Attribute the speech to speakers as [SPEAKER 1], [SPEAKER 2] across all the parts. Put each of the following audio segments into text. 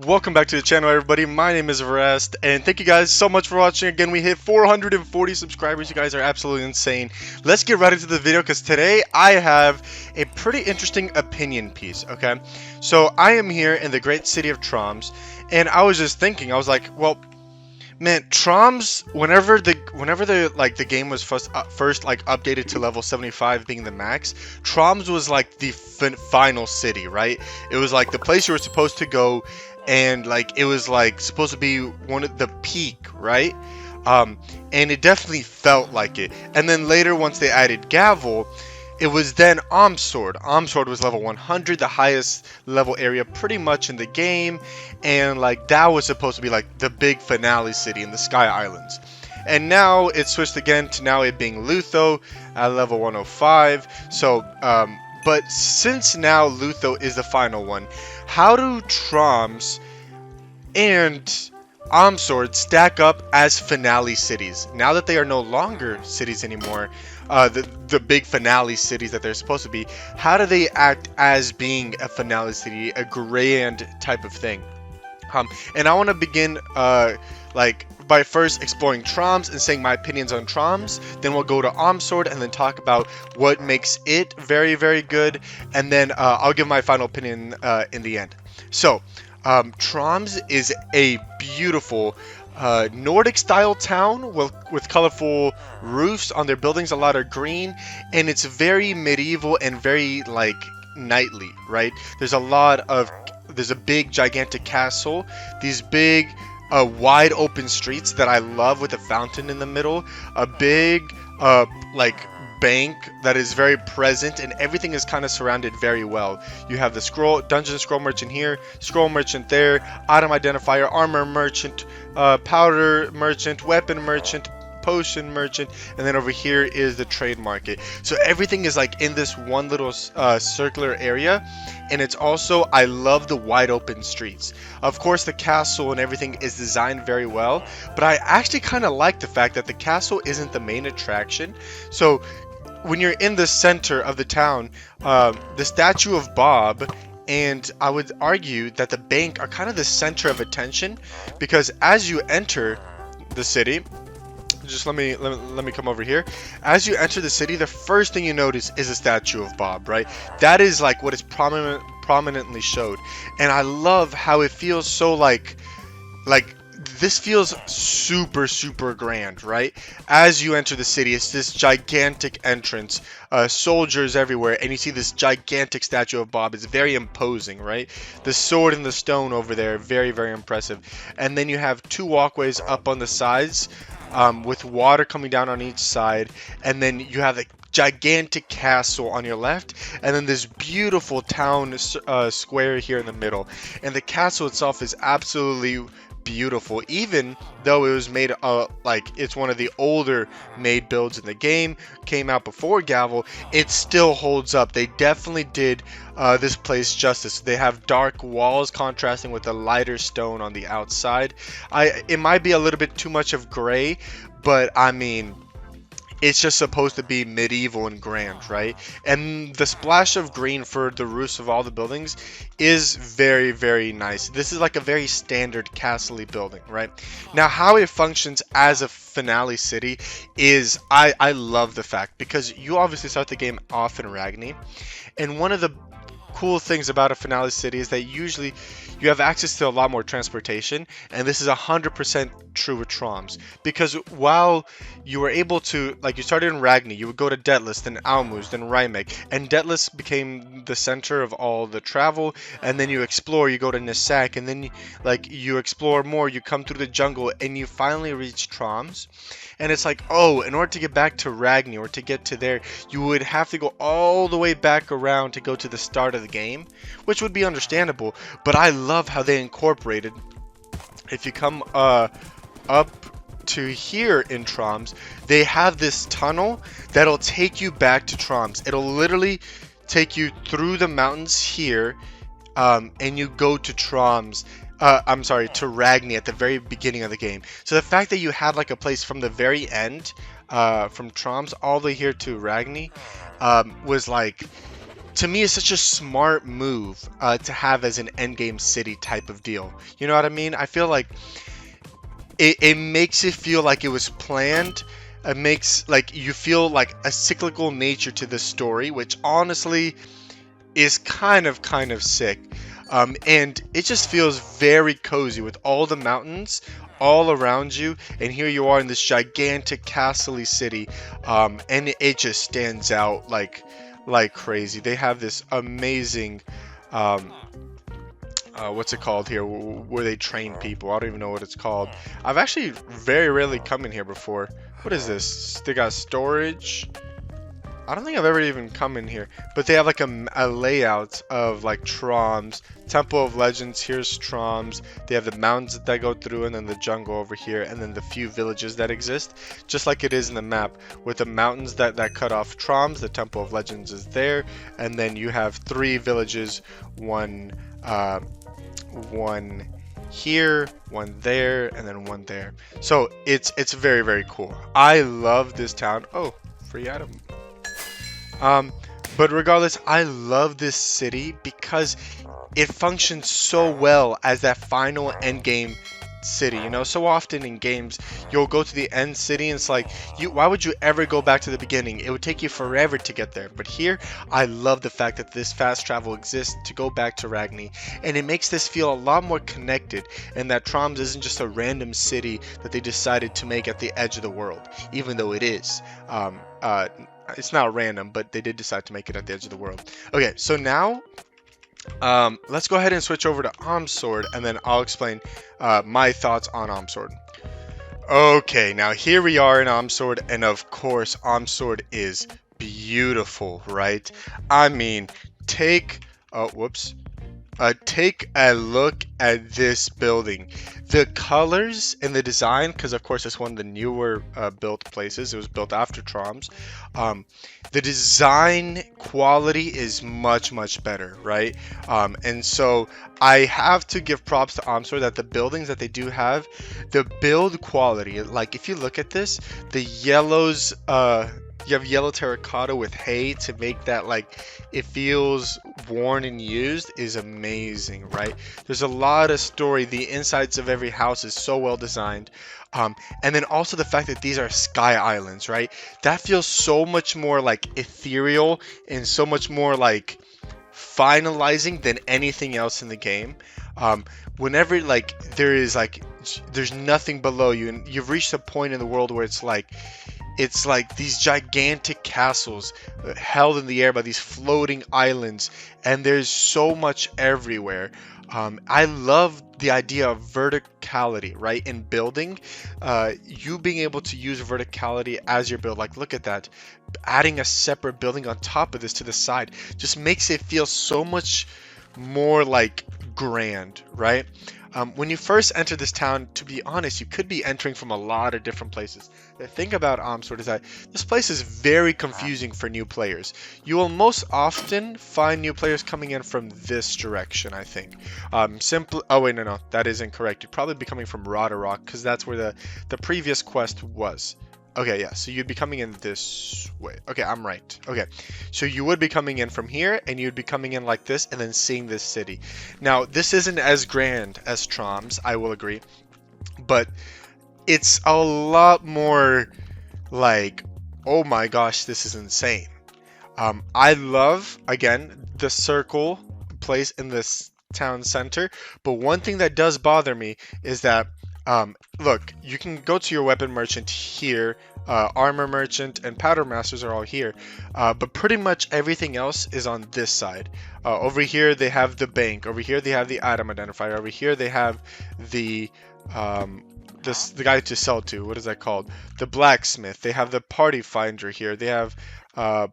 [SPEAKER 1] Welcome back to the channel, everybody. My name is Rest, and thank you guys so much for watching. Again, we hit 440 subscribers. You guys are absolutely insane. Let's get right into the video, because today I have a pretty interesting opinion piece, okay? So, I am here in the great city of Troms, and I was just thinking, I was like, well, man, Troms, whenever the game was first updated to level 75 being the max, Troms was like the final city, right? It was like the place you were supposed to go, and like it was like supposed to be one of the peak, right? And it definitely felt like it. And then later, once they added Gavel, it was then Ahmsord. Ahmsord was level 100, the highest level area pretty much in the game, and like that was supposed to be like the big finale city in the Sky Islands. And now it's switched again to now it being Lutho at level 105. So, but since now Lutho is the final one, how do Troms and Ahmsord stack up as finale cities now that they are no longer cities anymore? The big finale cities that they're supposed to be. How do they act as being a finale city, a grand type of thing? And I want to begin by first exploring Troms and saying my opinions on Troms. Then we'll go to Ahmsord and then talk about what makes it very, very good. And then I'll give my final opinion in the end. So, Troms is a beautiful Nordic-style town with colorful roofs on their buildings. A lot of green, and it's very medieval and very like knightly, right? There's a big gigantic castle, these big wide open streets that I love with a fountain in the middle, a big like bank that is very present, and everything is kind of surrounded very well. You have the dungeon scroll merchant here, scroll merchant there, item identifier, armor merchant, powder merchant, weapon merchant, potion merchant, and then over here is the trade market. So everything is like in this one little circular area, and it's also, I love the wide open streets. Of course, the castle and everything is designed very well, but I actually kind of like the fact that the castle isn't the main attraction. So when you're in the center of the town, the statue of Bob and I would argue that the bank are kind of the center of attention, because as you enter the city, just let me come over here. As you enter the city, the first thing you notice is a statue of Bob, right? That is like what is prominently showed, and I love how it feels so like this feels super grand, right? As you enter the city, it's this gigantic entrance, soldiers everywhere, and you see this gigantic statue of Bob. It's very imposing, right? The sword and the stone over there, very impressive. And then you have two walkways up on the sides, with water coming down on each side, and then you have a gigantic castle on your left, and then this beautiful town square here in the middle. And the castle itself is absolutely beautiful, even though it was made like it's one of the older made builds in the game, came out before Gavel. It still holds up. They definitely did this place justice. They have dark walls contrasting with the lighter stone on the outside. It might be a little bit too much of gray, but I mean, it's just supposed to be medieval and grand, right? And the splash of green for the roofs of all the buildings is very nice. This is like a very standard castle-y building, right? Now, how it functions as a finale city is, I love the fact, because you obviously start the game off in Ragni, and one of the cool things about a finale city is that usually you have access to a lot more transportation, and this is 100% true with Troms, because while you were able to, like, you started in Ragni, you would go to Detless, then Almuz, then Rymek, and Detless became the center of all the travel, and then you explore, you go to Nisak, and then you explore more, you come through the jungle, and you finally reach Troms. And it's like, oh, in order to get back to Ragni or to get to there, you would have to go all the way back around to go to the start of the game, which would be understandable. But I love how they incorporated, if you come up to here in Troms, they have this tunnel that'll take you back to Troms. It'll literally take you through the mountains here, and you go to Troms. I'm sorry, to Ragni at the very beginning of the game. So the fact that you had like a place from the very end, from Troms all the way here to Ragni, was like to me is such a smart move to have as an endgame city type of deal. You know what I mean? I feel like it makes it feel like it was planned. It makes like you feel like a cyclical nature to the story, which honestly is kind of sick. And it just feels very cozy with all the mountains all around you, and here you are in this gigantic castle-y city, and it just stands out like crazy. They have this amazing um, what's it called here, where they train people. I don't even know what it's called. I've actually very rarely come in here before. What is this? They got storage. I don't think I've ever even come in here, but they have like a layout of like Troms, Temple of Legends. Here's Troms. They have the mountains that go through, and then the jungle over here, and then the few villages that exist, just like it is in the map, with the mountains that cut off Troms. The Temple of Legends is there, and then you have 3 villages, one here, one there, and then one there. So it's very, very cool. I love this town. Oh, free item. But regardless, I love this city because it functions so well as that final end game city. You know, so often in games you'll go to the end city and it's like, why would you ever go back to the beginning? It would take you forever to get there. But here, I love the fact that this fast travel exists to go back to Ragni, and it makes this feel a lot more connected, and that Troms isn't just a random city that they decided to make at the edge of the world, even though it is. It's not random, but they did decide to make it at the edge of the world. Okay, so now let's go ahead and switch over to Ahmsord, and then I'll explain my thoughts on Ahmsord. Okay, now here we are in Ahmsord, and of course Ahmsord is beautiful, right? I mean, take a look at this building. The colors and the design, because of course it's one of the newer built places. It was built after Troms. The design quality is much better, right? And so I have to give props to Ahmsord that the buildings that they do have, the build quality, like if you look at this, the yellows, you have yellow terracotta with hay to make that like it feels worn and used, is amazing, right? There's a lot of story. The insides of every house is so well designed. And then also the fact that these are sky islands, right? That feels so much more like ethereal and so much more like finalizing than anything else in the game. Whenever like there's nothing below you, and you've reached a point in the world where it's like these gigantic castles held in the air by these floating islands, and there's so much everywhere. I love the idea of verticality, right? In building, you being able to use verticality as your build. Like, look at that. Adding a separate building on top of this to the side just makes it feel so much more like grand, right? When you first enter this town, to be honest, you could be entering from a lot of different places. The thing about Ahmsord is that this place is very confusing for new players. You will most often find new players coming in from this direction, I think. Oh wait, no, that is incorrect. You'd probably be coming from Rock, because that's where the previous quest was. Okay, yeah, so you'd be coming in this way. Okay, I'm right. Okay, so you would be coming in from here, and you'd be coming in like this, and then seeing this city. Now, this isn't as grand as Troms, I will agree, but it's a lot more like, oh my gosh, this is insane. I love, again, the circle place in this town center, but one thing that does bother me is that look, you can go to your weapon merchant here, armor merchant and powder masters are all here, but pretty much everything else is on this side. Over here they have the bank, over here they have the item identifier, over here they have the guy to sell to, what is that called? The blacksmith. They have the party finder here. They have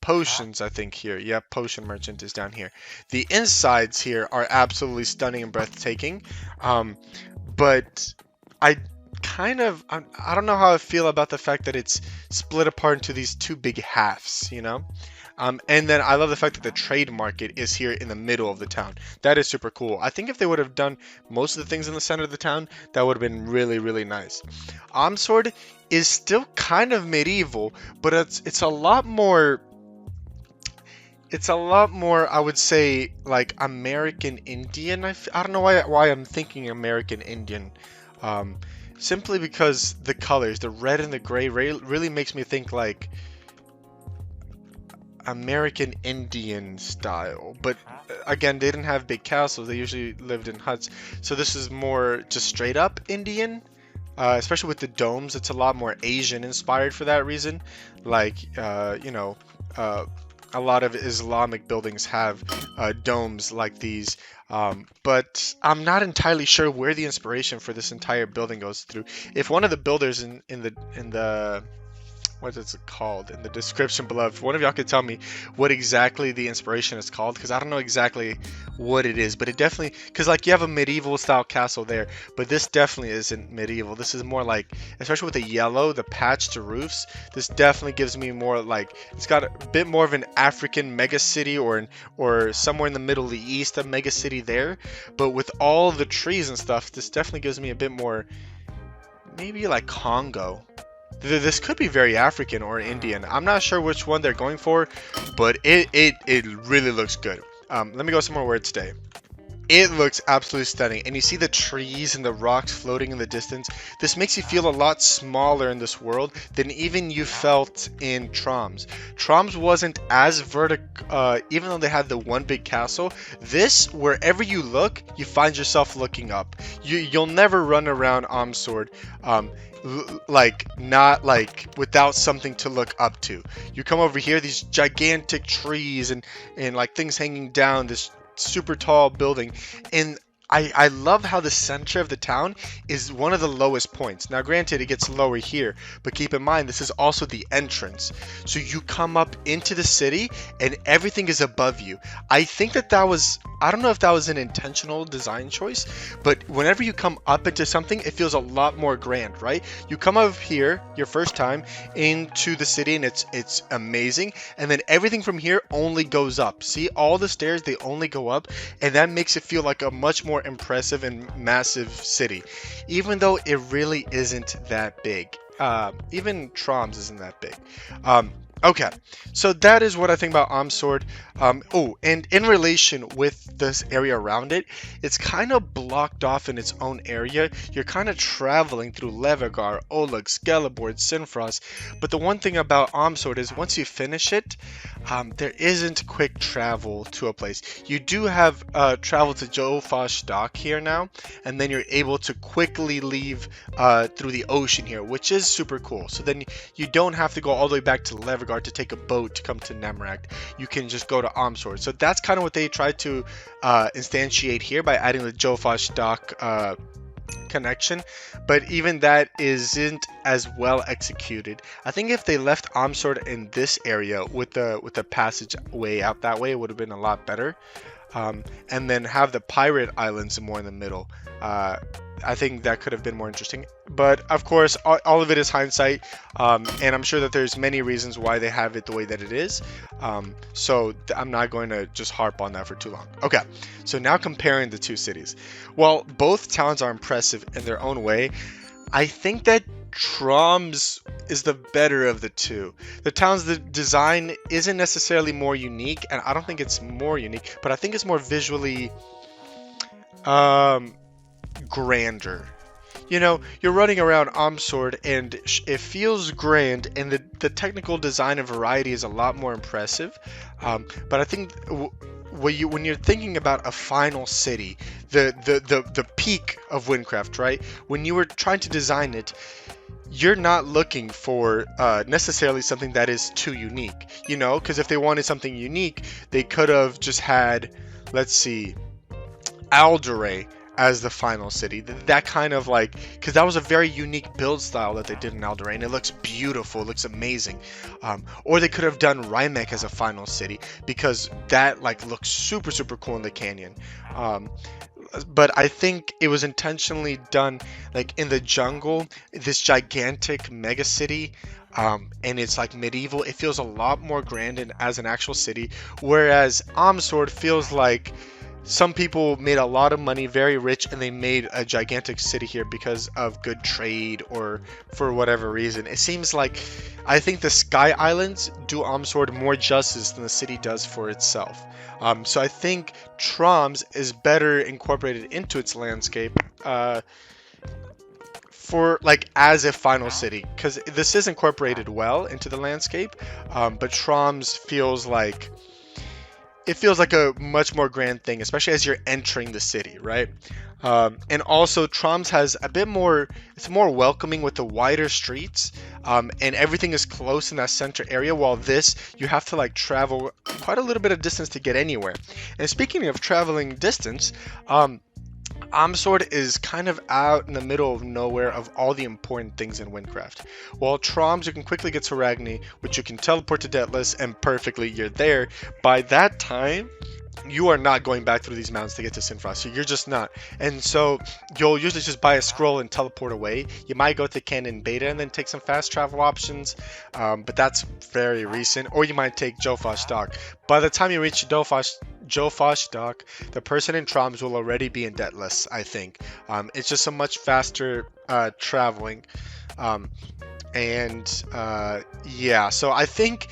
[SPEAKER 1] potions, I think, here. Yeah, potion merchant is down here. The insides here are absolutely stunning and breathtaking, but I don't know how I feel about the fact that it's split apart into these two big halves, you know? And then I love the fact that the trade market is here in the middle of the town. That is super cool. I think if they would have done most of the things in the center of the town, that would have been really nice. Ahmsord is still kind of medieval, but it's a lot more... it's a lot more, I would say, like American Indian. I don't know why I'm thinking American Indian. Um, Simply because the colors, the red and the gray, really makes me think like American Indian style. But again, they didn't have big castles. They usually lived in huts. So this is more just straight up Indian. Especially with the domes, it's a lot more Asian inspired for that reason. Like, uh, a lot of Islamic buildings have domes like these. But I'm not entirely sure where the inspiration for this entire building goes through. If one of the builders in the what is it called in the description below, if one of y'all could tell me what exactly the inspiration is called, because I don't know exactly what it is, but it definitely, because like you have a medieval style castle there, but this definitely isn't medieval. This is more like, especially with the yellow, the patched roofs, this definitely gives me more like, it's got a bit more of an African mega city, or somewhere in the Middle East, a mega city there. But with all the trees and stuff, this definitely gives me a bit more, maybe like Congo. This could be very African or Indian. I'm not sure which one they're going for, but it really looks good. Let me go somewhere where it's day. It looks absolutely stunning, and you see the trees and the rocks floating in the distance. This makes you feel a lot smaller in this world than even you felt in Troms. Troms wasn't as even though they had the one big castle. This, wherever you look, you find yourself looking up. You'll never run around Ahmsord, like not like without something to look up to. You come over here, these gigantic trees and like things hanging down, this super tall building, and I love how the center of the town is one of the lowest points. Now granted, it gets lower here, but keep in mind this is also the entrance. So you come up into the city and everything is above you. I think that was, I don't know if that was an intentional design choice, but whenever you come up into something, it feels a lot more grand, right? You come up here your first time into the city and it's amazing, and then everything from here only goes up. See, all the stairs, they only go up, and that makes it feel like a much more impressive and massive city, even though it really isn't that big. Even Troms isn't that big. Okay, so that is what I think about Ahmsord. And in relation with this area around it, it's kind of blocked off in its own area. You're kind of traveling through Levegar, Oleg, Skelebord, Sinfrost. But the one thing about Ahmsord is once you finish it, there isn't quick travel to a place. You do have travel to Jofash Dock here now, and then you're able to quickly leave through the ocean here, which is super cool. So then you don't have to go all the way back to Levegar to take a boat to come to Nemract. You can just go to Ahmsord. So that's kind of what they tried to instantiate here by adding the Jofash Dock connection, but even that isn't as well executed. I think if they left Ahmsord in this area with the passageway out that way, it would have been a lot better. And then have the pirate islands more in the middle. I think that could have been more interesting. But of course, all of it is hindsight, and I'm sure that there's many reasons why they have it the way that it is. So I'm not going to just harp on that for too long. Okay, so now comparing the two cities. Well, both towns are impressive in their own way. I think that Troms is the better of the two. The town's design isn't necessarily more unique, and I don't think it's more unique, but I think it's more visually grander. You know, you're running around Ahmsord and it feels grand, and the technical design and variety is a lot more impressive. But I think when you're thinking about a final city, the peak of Wynncraft, right? When you were trying to design it, you're not looking for necessarily something that is too unique, you know, because if they wanted something unique, they could have just had, let's see, Alduray as the final city. That kind of like, because that was a very unique build style that they did in Alduray, and it looks beautiful, it looks amazing. Or they could have done Rhymek as a final city, because that like looks super cool in the canyon. But I think it was intentionally done like in the jungle, this gigantic mega city, and it's like medieval. It feels a lot more grand and as an actual city, whereas Ahmsord feels like some people made a lot of money, very rich, and they made a gigantic city here because of good trade or for whatever reason. It seems like I think the Sky Islands do Ahmsord more justice than the city does for itself. So I think Troms is better incorporated into its landscape. For like as a final city, because this is incorporated well into the landscape, but Troms feels like a much more grand thing, especially as you're entering the city, right? And also Troms has a bit more, it's more welcoming with the wider streets, and everything is close in that center area, while this, you have to like travel quite a little bit of distance to get anywhere. And speaking of traveling distance, Ahmsord is kind of out in the middle of nowhere of all the important things in Wynncraft. While Troms, you can quickly get to Ragni, which you can teleport to Deathless, and perfectly you're there. By that time, you are not going back through these mountains to get to Sinfrost. So you're just not. And so you'll usually just buy a scroll and teleport away. You might go to Canon Beta and then take some fast travel options, but that's very recent. Or you might take Jofosh Dock. By the time you reach Jofosh Dock, the person in Troms will already be in Deathless, I think. It's just a much faster traveling. Yeah, so I think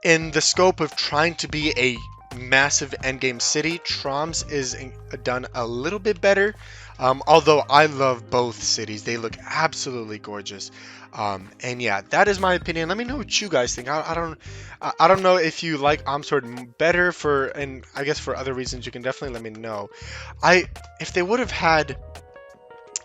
[SPEAKER 1] in the scope of trying to be a massive endgame city, Troms is done a little bit better. Although I love both cities, they look absolutely gorgeous. And yeah, that is my opinion. Let me know what you guys think. I don't know if you like Ahmsord better and I guess for other reasons. You can definitely let me know. If they would have had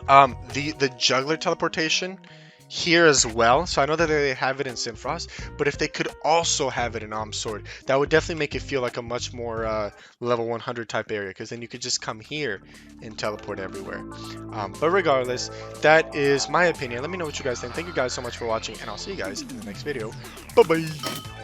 [SPEAKER 1] the juggler teleportation here as well, so I know that they have it in Sinfrost, but if they could also have it in Ahmsord, that would definitely make it feel like a much more level 100 type area, because then you could just come here and teleport everywhere. But regardless, that is my opinion. Let me know what you guys think. Thank you guys so much for watching, and I'll see you guys in the next video. Bye bye.